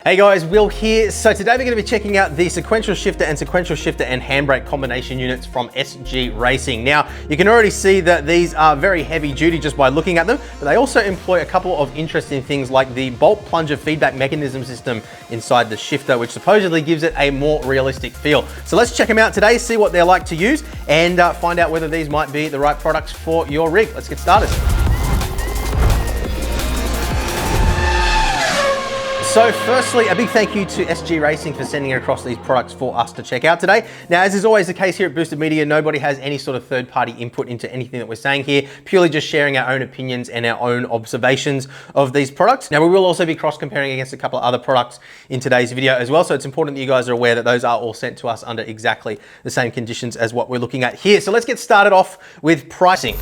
Hey guys, Will here. So today we're going to be checking out the Sequential Shifter and Sequential Shifter and Handbrake combination units from SG Racing. Now, you can already see that these are very heavy duty just by looking at them, but they also employ a couple of interesting things like the Bolt Plunger Feedback Mechanism system inside the shifter, which supposedly gives it a more realistic feel. So let's check them out today, see what they're like to use, and find out whether these might be the right products for your rig. Let's get started. So firstly, a big thank you to SG Racing for sending across these products for us to check out today. Now, as is always the case here at Boosted Media, nobody has any sort of third-party input into anything that we're saying here, purely just sharing our own opinions and our own observations of these products. Now, we will also be cross-comparing against a couple of other products in today's video as well, so it's important that you guys are aware that those are all sent to us under exactly the same conditions as what we're looking at here. So let's get started off with pricing.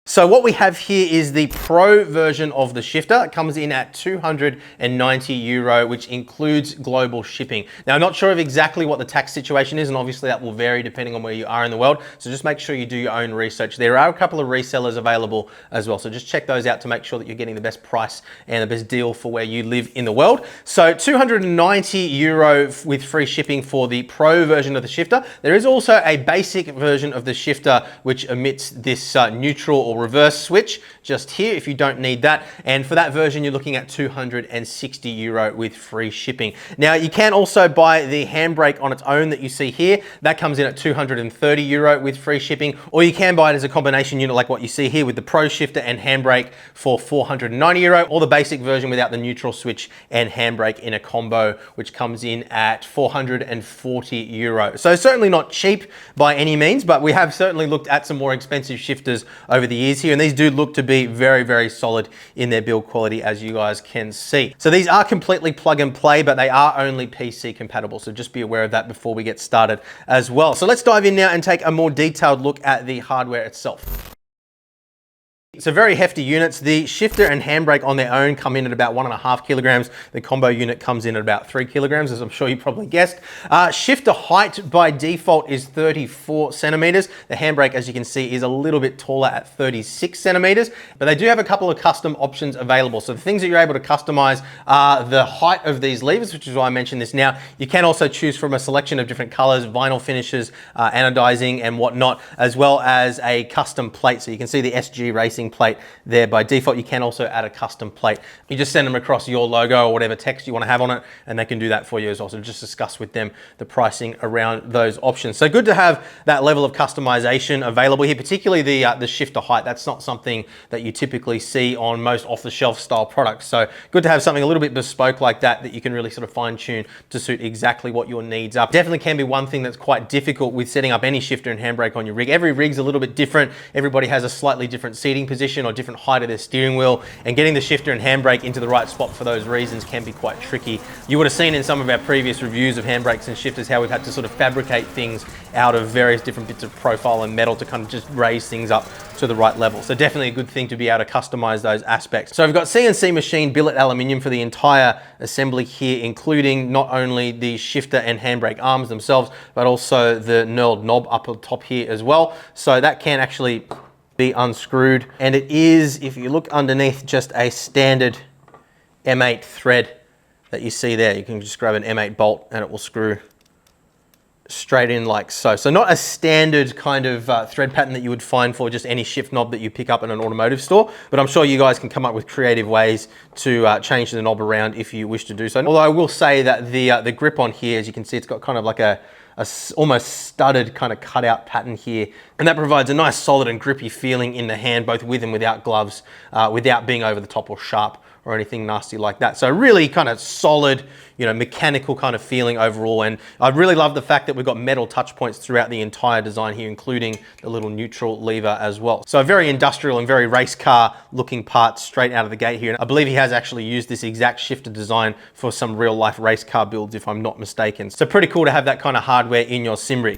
So what we have here is the Pro version of the shifter. It comes in at €290, which includes global shipping. Now, I'm not sure of exactly what the tax situation is, and obviously that will vary depending on where you are in the world. So just make sure you do your own research. There are a couple of resellers available as well. So just check those out to make sure that you're getting the best price and the best deal for where you live in the world. So €290 with free shipping for the Pro version of the shifter. There is also a basic version of the shifter, which emits this neutral or reverse switch just here if you don't need that, and for that version you're looking at €260 with free shipping. Now, you can also buy the handbrake on its own that you see here. That comes in at €230 with free shipping, or you can buy it as a combination unit like what you see here with the Pro shifter and handbrake for €490, or the basic version without the neutral switch and handbrake in a combo, which comes in at €440. So certainly not cheap by any means, but we have certainly looked at some more expensive shifters over the years here, and these do look to be very, very solid in their build quality, as you guys can see. So these are completely plug and play, but they are only PC compatible, so just be aware of that before we get started as well. So let's dive in now and take a more detailed look at the hardware itself. So very hefty units. The shifter and handbrake on their own come in at about 1.5 kilograms. The combo unit comes in at about 3 kilograms, as I'm sure you probably guessed. Shifter height by default is 34 centimeters. The handbrake, as you can see, is a little bit taller at 36 centimeters, but they do have a couple of custom options available. So the things that you're able to customize are the height of these levers, which is why I mentioned this now. You can also choose from a selection of different colors, vinyl finishes, anodizing and whatnot, as well as a custom plate. So you can see the SG Racing plate there by default. You can also add a custom plate. You just send them across your logo or whatever text you want to have on it, and they can do that for you as well. So just discuss with them the pricing around those options. So good to have that level of customization available here, particularly the shifter height. That's not something that you typically see on most off-the-shelf style products. So good to have something a little bit bespoke like that you can really sort of fine-tune to suit exactly what your needs are. Definitely can be one thing that's quite difficult with setting up any shifter and handbrake on your rig. Every rig's a little bit different. Everybody has a slightly different seating position or different height of their steering wheel, and getting the shifter and handbrake into the right spot for those reasons can be quite tricky. You would have seen in some of our previous reviews of handbrakes and shifters how we've had to sort of fabricate things out of various different bits of profile and metal to kind of just raise things up to the right level. So definitely a good thing to be able to customize those aspects. So we've got CNC machine billet aluminium for the entire assembly here, including not only the shifter and handbrake arms themselves, but also the knurled knob up on top here as well. So that can actually be unscrewed, and it is, if you look underneath, just a standard M8 thread that you see there. You can just grab an M8 bolt and it will screw straight in like so. So not a standard kind of thread pattern that you would find for just any shift knob that you pick up in an automotive store, but I'm sure you guys can come up with creative ways to change the knob around if you wish to do so. Although I will say that the grip on here, as you can see, it's got kind of like a almost studded kind of cutout pattern here, and that provides a nice solid and grippy feeling in the hand, both with and without gloves, without being over the top or sharp or anything nasty like that. So really kind of solid, you know, mechanical kind of feeling overall. And I really love the fact that we've got metal touch points throughout the entire design here, including the little neutral lever as well. So a very industrial and very race car looking part straight out of the gate here. And I believe he has actually used this exact shifter design for some real life race car builds, if I'm not mistaken. So pretty cool to have that kind of hardware in your sim rig.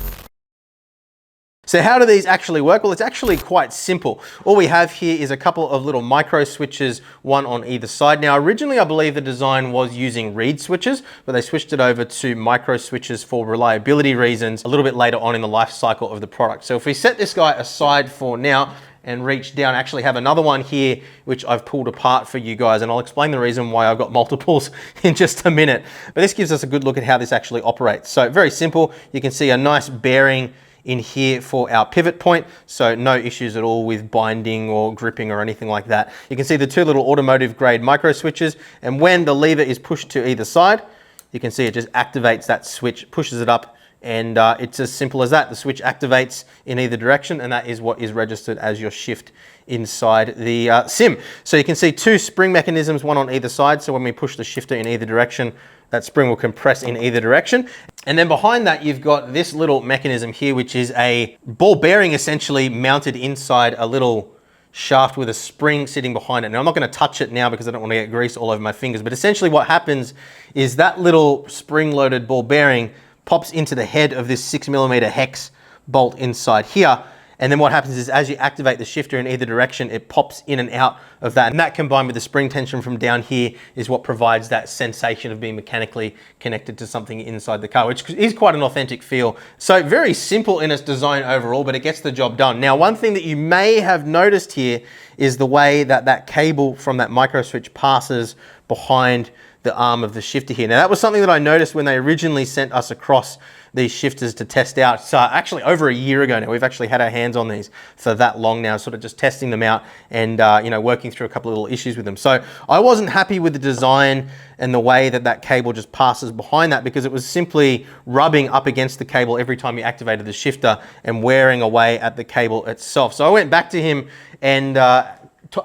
So how do these actually work? Well, it's actually quite simple. All we have here is a couple of little micro switches, one on either side. Now, originally, I believe the design was using reed switches, but they switched it over to micro switches for reliability reasons a little bit later on in the life cycle of the product. So if we set this guy aside for now, and reach down. I actually have another one here, which I've pulled apart for you guys, and I'll explain the reason why I've got multiples in just a minute. But this gives us a good look at how this actually operates. So very simple. You can see a nice bearing in here for our pivot point, so no issues at all with binding or gripping or anything like that. You can see the two little automotive grade micro switches, and when the lever is pushed to either side, you can see it just activates that switch, pushes it up, and it's as simple as that. The switch activates in either direction, and that is what is registered as your shift inside the sim. So you can see two spring mechanisms, one on either side, so when we push the shifter in either direction, that spring will compress in either direction. And then behind that, you've got this little mechanism here, which is a ball bearing essentially mounted inside a little shaft with a spring sitting behind it. Now, I'm not going to touch it now because I don't want to get grease all over my fingers, but essentially what happens is that little spring-loaded ball bearing pops into the head of this 6mm hex bolt inside here. And then what happens is as you activate the shifter in either direction, it pops in and out of that. And that combined with the spring tension from down here is what provides that sensation of being mechanically connected to something inside the car, which is quite an authentic feel. So very simple in its design overall, but it gets the job done. Now, one thing that you may have noticed here is the way that that cable from that micro switch passes behind the arm of the shifter here. Now, that was something that I noticed when they originally sent us across these shifters to test out. So actually over a year ago now, we've actually had our hands on these for that long now, sort of just testing them out and you know, working through a couple of little issues with them. So I wasn't happy with the design and the way that that cable just passes behind that, because it was simply rubbing up against the cable every time you activated the shifter and wearing away at the cable itself. So I went back to him and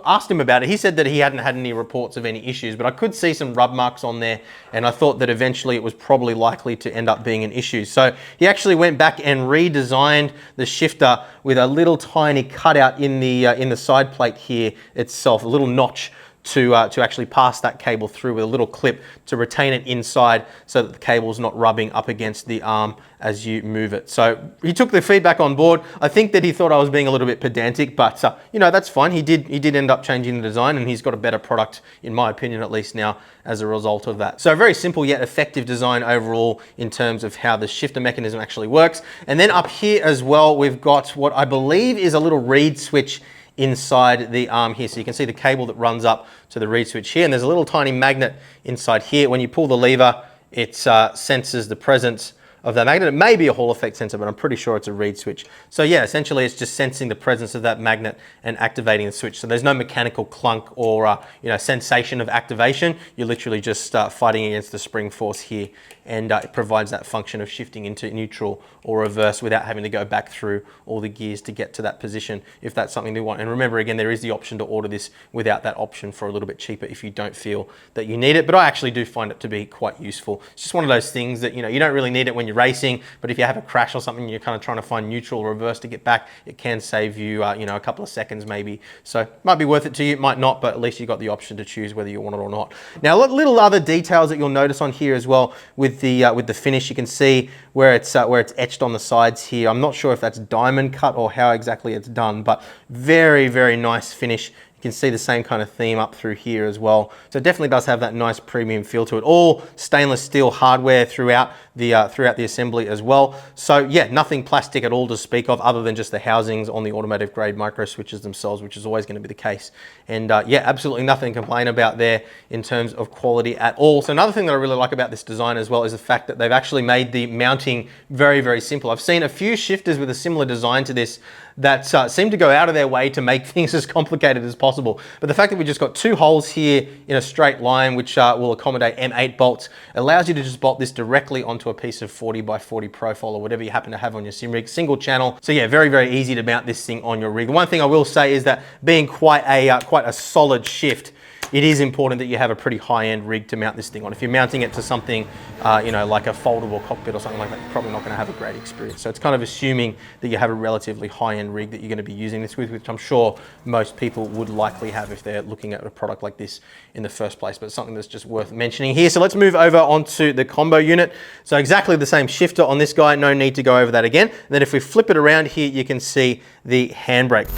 asked him about it. He said that he hadn't had any reports of any issues, but I could see some rub marks on there, and I thought that eventually it was probably likely to end up being an issue. So he actually went back and redesigned the shifter with a little tiny cutout in the side plate here itself, a little notch to actually pass that cable through with a little clip to retain it inside so that the cable's not rubbing up against the arm as you move it. So he took the feedback on board. I think that he thought I was being a little bit pedantic, but you know, that's fine. He did end up changing the design, and he's got a better product, in my opinion at least now, as a result of that. So very simple yet effective design overall in terms of how the shifter mechanism actually works. And then up here as well, we've got what I believe is a little reed switch inside the arm here. So you can see the cable that runs up to the reed switch here, and there's a little tiny magnet inside here. When you pull the lever, it senses the presence of that magnet. It may be a Hall effect sensor, but I'm pretty sure it's a reed switch. So yeah, essentially it's just sensing the presence of that magnet and activating the switch. So there's no mechanical clunk or you know, sensation of activation. You're literally just fighting against the spring force here, and it provides that function of shifting into neutral or reverse without having to go back through all the gears to get to that position if that's something they want. And remember, again, there is the option to order this without that option for a little bit cheaper if you don't feel that you need it, but I actually do find it to be quite useful. It's just one of those things that, you know, you don't really need it when you're racing, but if you have a crash or something, you're kind of trying to find neutral or reverse to get back, it can save you, you know, a couple of seconds maybe. So it might be worth it to you, it might not, but at least you got the option to choose whether you want it or not. Now, little other details that you'll notice on here as well with the finish. You can see where it's etched on the sides here. I'm not sure if that's diamond cut or how exactly it's done, but very, very nice finish. You can see the same kind of theme up through here as well. So it definitely does have that nice premium feel to it. All stainless steel hardware throughout the assembly as well. So yeah, nothing plastic at all to speak of other than just the housings on the automotive grade micro switches themselves, which is always going to be the case. And yeah, absolutely nothing to complain about there in terms of quality at all. So another thing that I really like about this design as well is the fact that they've actually made the mounting very, very simple. I've seen a few shifters with a similar design to this that seem to go out of their way to make things as complicated as possible. But the fact that we just got two holes here in a straight line, which will accommodate M8 bolts, allows you to just bolt this directly onto a piece of 40x40 profile or whatever you happen to have on your sim rig, single channel. So yeah, very, very easy to mount this thing on your rig. The one thing I will say is that being quite a solid shift, it is important that you have a pretty high-end rig to mount this thing on. If you're mounting it to something, you know, like a foldable cockpit or something like that, you're probably not going to have a great experience. So it's kind of assuming that you have a relatively high-end rig that you're going to be using this with, which I'm sure most people would likely have if they're looking at a product like this in the first place, but it's something that's just worth mentioning here. So let's move over onto the combo unit. So exactly the same shifter on this guy, no need to go over that again. And then if we flip it around here, you can see the handbrake.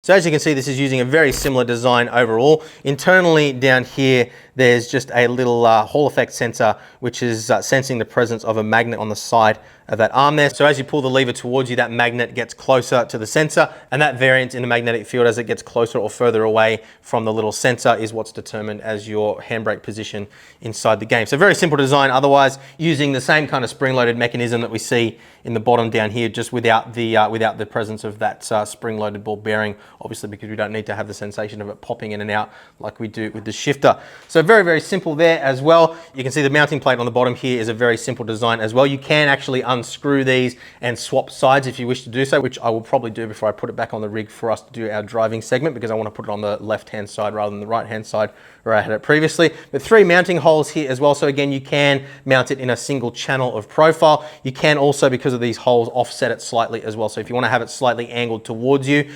So as you can see, this is using a very similar design overall. Internally down here, there's just a little Hall effect sensor, which is sensing the presence of a magnet on the side of that arm there. So as you pull the lever towards you, that magnet gets closer to the sensor, and that variance in the magnetic field as it gets closer or further away from the little sensor is what's determined as your handbrake position inside the game. So very simple design otherwise, using the same kind of spring-loaded mechanism that we see in the bottom down here, just without the presence of that spring-loaded ball bearing, obviously, because we don't need to have the sensation of it popping in and out like we do with the shifter. So very, very simple there as well. You can see the mounting plate on the bottom here is a very simple design as well. You can actually unscrew these and swap sides if you wish to do so, which I will probably do before I put it back on the rig for us to do our driving segment, because I want to put it on the left-hand side rather than the right-hand side where I had it previously. But 3 mounting holes here as well. So again, you can mount it in a single channel of profile. You can also, because of these holes, offset it slightly as well. So if you want to have it slightly angled towards you,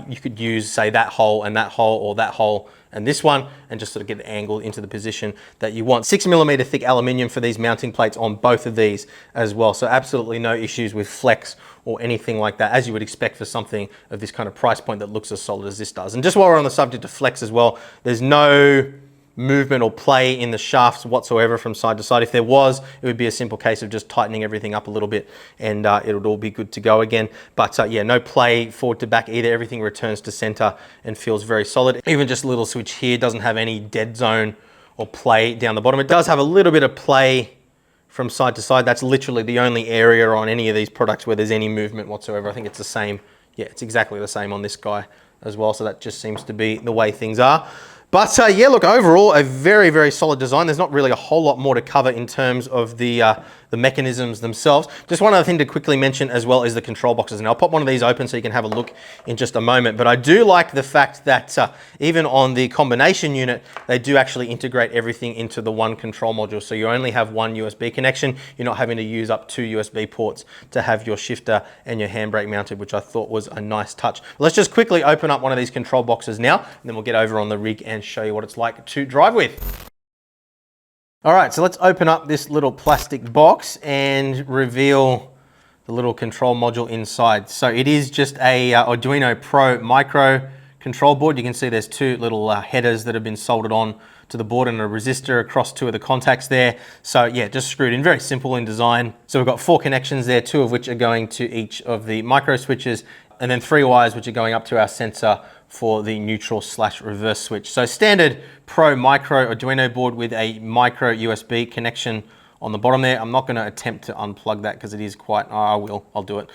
you could use, say, that hole and that hole, or that hole and this one, and just sort of get it angled into the position that you want. 6mm thick aluminium for these mounting plates on both of these as well. So absolutely no issues with flex or anything like that, as you would expect for something of this kind of price point that looks as solid as this does. And just while we're on the subject of flex as well, there's no movement or play in the shafts whatsoever from side to side. If there was, it would be a simple case of just tightening everything up a little bit, and it would all be good to go again. But yeah, no play forward to back either. Everything returns to center and feels very solid. Even just a little switch here doesn't have any dead zone or play down the bottom. It does have a little bit of play from side to side. That's literally the only area on any of these products where there's any movement whatsoever. I think it's the same. Yeah, it's exactly the same on this guy as well. So that just seems to be the way things are. But yeah, look, overall, a very, very solid design. There's not really a whole lot more to cover in terms of the mechanisms themselves. Just one other thing to quickly mention as well is the control boxes. And I'll pop one of these open so you can have a look in just a moment. But I do like the fact that even on the combination unit, they do actually integrate everything into the one control module. So you only have one USB connection. You're not having to use up 2 USB ports to have your shifter and your handbrake mounted, which I thought was a nice touch. Let's just quickly open up one of these control boxes now, and then we'll get over on the rig and show you what it's like to drive with. All right, so let's open up this little plastic box and reveal the little control module inside. So it is just a Arduino Pro micro control board. You can see there's 2 little headers that have been soldered on to the board and a resistor across 2 of the contacts there. So yeah, just screwed in, very simple in design. So we've got 4 connections there, 2 of which are going to each of the micro switches, and then 3 wires which are going up to our sensor for the neutral/reverse switch. So standard Pro micro Arduino board with a micro USB connection on the bottom there. I'm not going to attempt to unplug that because it is quite, I'll do it.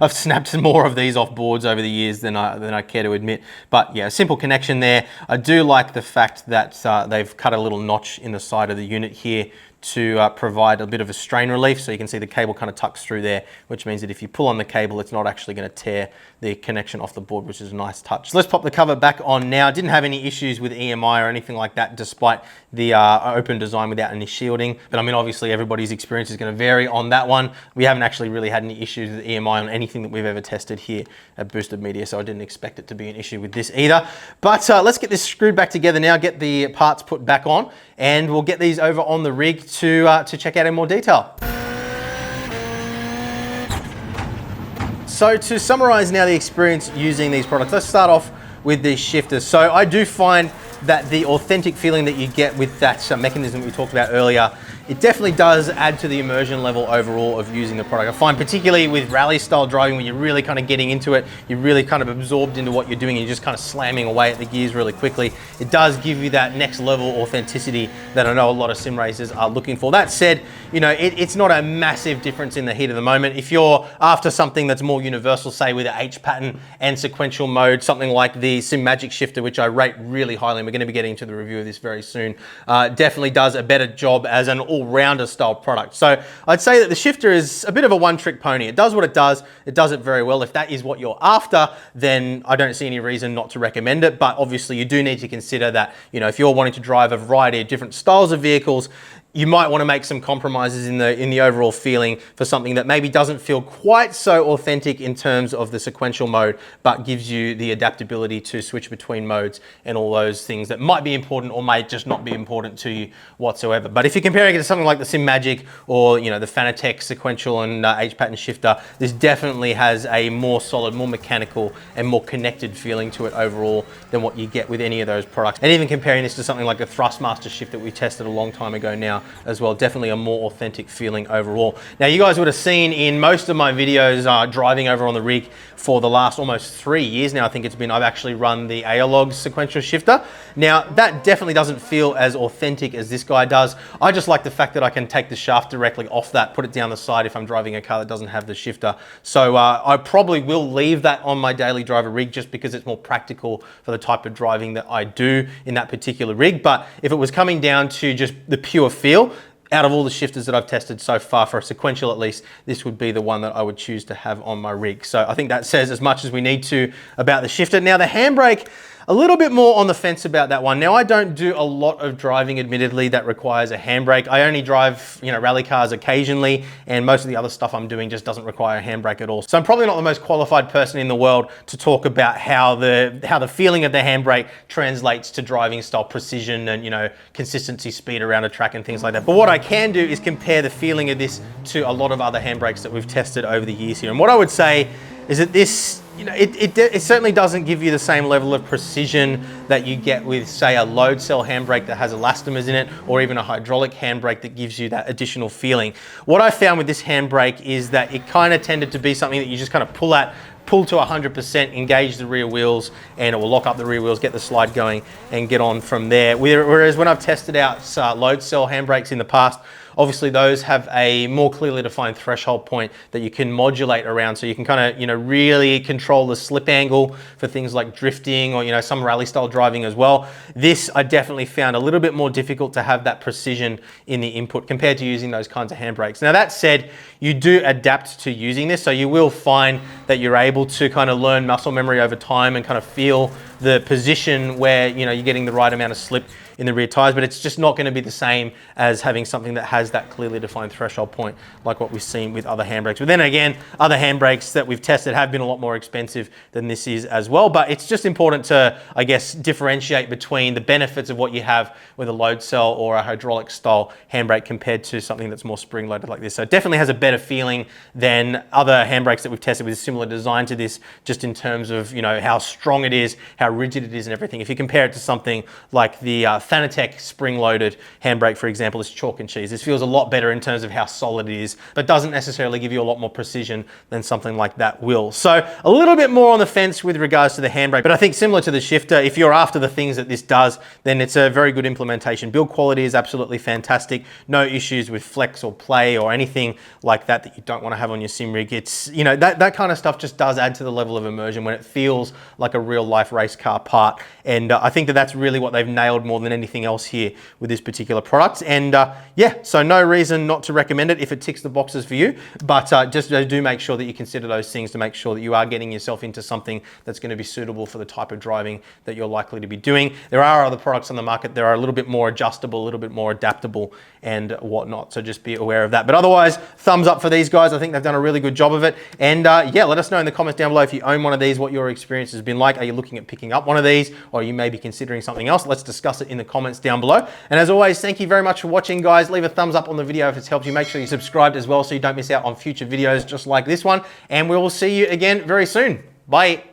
I've snapped more of these off boards over the years than I care to admit. But yeah, simple connection there. I do like the fact that they've cut a little notch in the side of the unit here to provide a bit of a strain relief. So you can see the cable kind of tucks through there, which means that if you pull on the cable, it's not actually going to tear the connection off the board, which is a nice touch. So let's pop the cover back on now. Didn't have any issues with EMI or anything like that, despite the open design without any shielding. But I mean, obviously everybody's experience is going to vary on that one. We haven't actually really had any issues with EMI on anything that we've ever tested here at Boosted Media, so I didn't expect it to be an issue with this either. But let's get this screwed back together now, get the parts put back on, and we'll get these over on the rig to check out in more detail. So to summarize now the experience using these products, let's start off with these shifters. So I do find that the authentic feeling that you get with that mechanism we talked about earlier, it definitely does add to the immersion level overall of using the product. I find particularly with rally style driving, when you're really kind of getting into it, you're really kind of absorbed into what you're doing, and you're just kind of slamming away at the gears really quickly. It does give you that next level authenticity that I know a lot of sim racers are looking for. That said, you know, it's not a massive difference in the heat of the moment. If you're after something that's more universal, say with an H pattern and sequential mode, something like the Sim Magic shifter, which I rate really highly, and we're going to be getting to the review of this very soon, definitely does a better job as an all-rounder style product. So I'd say that the shifter is a bit of a one-trick pony. It does what it does it very well. If that is what you're after, then I don't see any reason not to recommend it. But obviously you do need to consider that, you know, if you're wanting to drive a variety of different styles of vehicles, you might want to make some compromises in the overall feeling for something that maybe doesn't feel quite so authentic in terms of the sequential mode, but gives you the adaptability to switch between modes and all those things that might be important or might just not be important to you whatsoever. But if you're comparing it to something like the SimMagic or the Fanatec sequential and H-pattern shifter, this definitely has a more solid, more mechanical and more connected feeling to it overall than what you get with any of those products. And even comparing this to something like the Thrustmaster shift that we tested a long time ago now as well, definitely a more authentic feeling overall. Now you guys would have seen in most of my videos driving over on the rig for the last almost 3 years now, I think it's been, I've actually run the Alog sequential shifter. Now that definitely doesn't feel as authentic as this guy does. I just like the fact that I can take the shaft directly off that, put it down the side if I'm driving a car that doesn't have the shifter. So I probably will leave that on my daily driver rig just because it's more practical for the type of driving that I do in that particular rig. But if it was coming down to just the pure feel, out of all the shifters that I've tested so far, for a sequential at least, this would be the one that I would choose to have on my rig. So I think that says as much as we need to about the shifter. Now the handbrake, a little bit more on the fence about that one. Now I don't do a lot of driving, admittedly, that requires a handbrake. I only drive, rally cars occasionally, and most of the other stuff I'm doing just doesn't require a handbrake at all. So I'm probably not the most qualified person in the world to talk about how the feeling of the handbrake translates to driving style precision and consistency, speed around a track and things like that. But what I can do is compare the feeling of this to a lot of other handbrakes that we've tested over the years here. And what I would say is that this, it certainly doesn't give you the same level of precision that you get with, say, a load cell handbrake that has elastomers in it, or even a hydraulic handbrake that gives you that additional feeling. What I found with this handbrake is that it kind of tended to be something that you just kind of pull to 100%, engage the rear wheels, and it will lock up the rear wheels, get the slide going, and get on from there. Whereas when I've tested out load cell handbrakes in the past, obviously those have a more clearly defined threshold point that you can modulate around, so you can kind of really control the slip angle for things like drifting or some rally style driving as well. This I definitely found a little bit more difficult to have that precision in the input compared to using those kinds of handbrakes. Now that said, you do adapt to using this, so you will find that you're able to kind of learn muscle memory over time and kind of feel the position where you're getting the right amount of slip in the rear tires, but it's just not going to be the same as having something that has that clearly defined threshold point like what we've seen with other handbrakes. But then again, other handbrakes that we've tested have been a lot more expensive than this is as well. But it's just important to, I guess, differentiate between the benefits of what you have with a load cell or a hydraulic style handbrake compared to something that's more spring loaded like this. So it definitely has a better feeling than other handbrakes that we've tested with a similar design to this, just in terms of how strong it is, how rigid it is and everything. If you compare it to something like the Fanatec spring-loaded handbrake, for example, is chalk and cheese. This feels a lot better in terms of how solid it is, but doesn't necessarily give you a lot more precision than something like that will. So a little bit more on the fence with regards to the handbrake, but I think similar to the shifter, if you're after the things that this does, then it's a very good implementation. Build quality is absolutely fantastic. No issues with flex or play or anything like that that you don't want to have on your sim rig. It's, that kind of stuff just does add to the level of immersion when it feels like a real life race car part. And I think that that's really what they've nailed more than anything else here with this particular product. And yeah, so no reason not to recommend it if it ticks the boxes for you, but just do make sure that you consider those things to make sure that you are getting yourself into something that's going to be suitable for the type of driving that you're likely to be doing. There are other products on the market that are a little bit more adjustable, a little bit more adaptable and whatnot, so just be aware of that. But otherwise, thumbs up for these guys. I think they've done a really good job of it. And yeah, let us know in the comments down below if you own one of these, what your experience has been like. Are you looking at picking up one of these, or you may be considering something else? Let's discuss it in the comments down below. And as always, thank you very much for watching, guys. Leave a thumbs up on the video if it's helped you. Make sure you subscribed as well so you don't miss out on future videos just like this one. And we will see you again very soon. Bye.